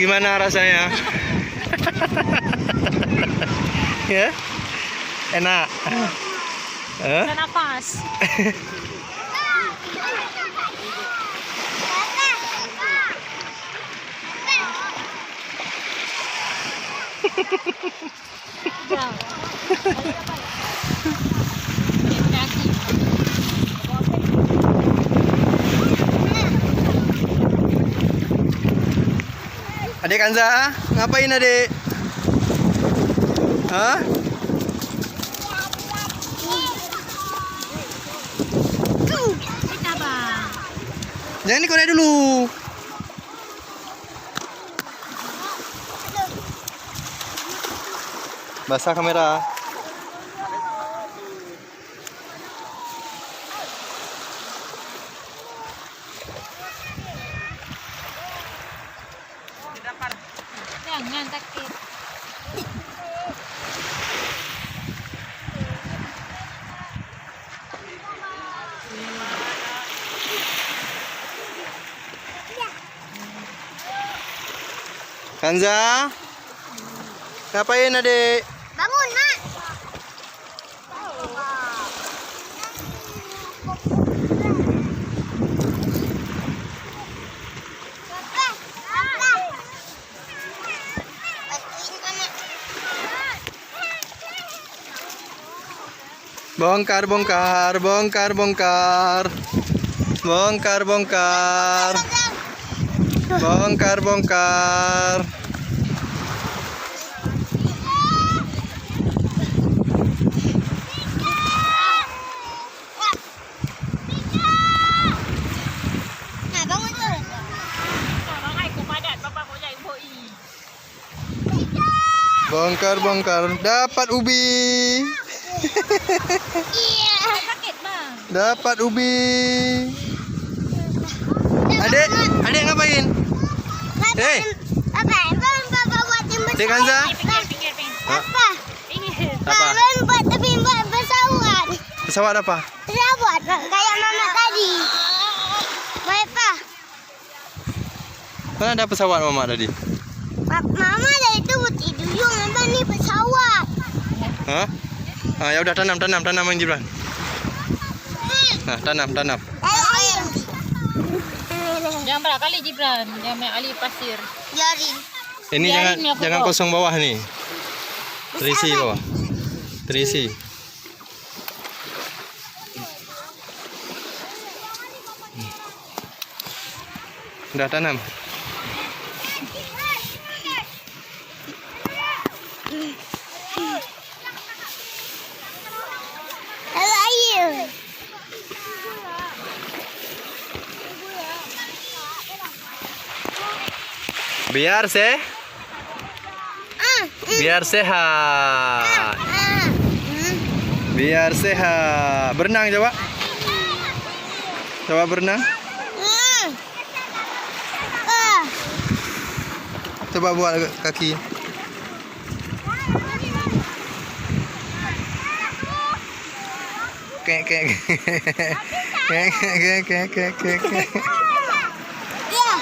Gimana rasanya? Ya? Enak. Bisa nafas. Adik Kanza, ngapain adik? Hah? Jangan dikorek dulu. Basah kamera. Jangan sakit. Kanza, ngapain adik? Bangun, Mak. Bongkar, bongkar, bongkar, bongkar. Bongkar, bongkar. Bongkar, bongkar. Nah, bangun tuh. Bongkar, bongkar. Dapat ubi. Iya. Sakit, Bang. Dapat ubi. Adik, adik ngapain? Hei. Papa buat yang Adik Kanza. Pinggir. Apa? Pinggir. Apa? Buat pesawat. Pesawat apa? Pesawat kayak mama tadi. Baik, Pak. Mana ada pesawat mama tadi? Mama dari itu tidur apa nih pesawat. Hah? Ah, ya udah tanam yang Gibran. Nah, tanam. Jangan berapa kali Gibran, jangan main ali pasir. Jari. Ini Biarin ya, jangan Koko. kosong bawah nih. Terisi bawah. Terisi. Udah tanam. Halo Ayu. Biar sehat. Biar sehat. Berenang coba. Coba berenang. Coba buat kaki. Kek. Ya.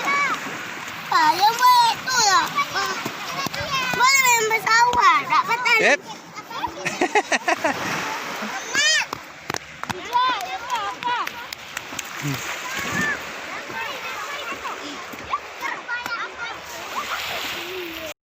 Pak, yang boleh itu ya. Boleh main pesawat, tak patah. Yep. Mak. Ya, apa?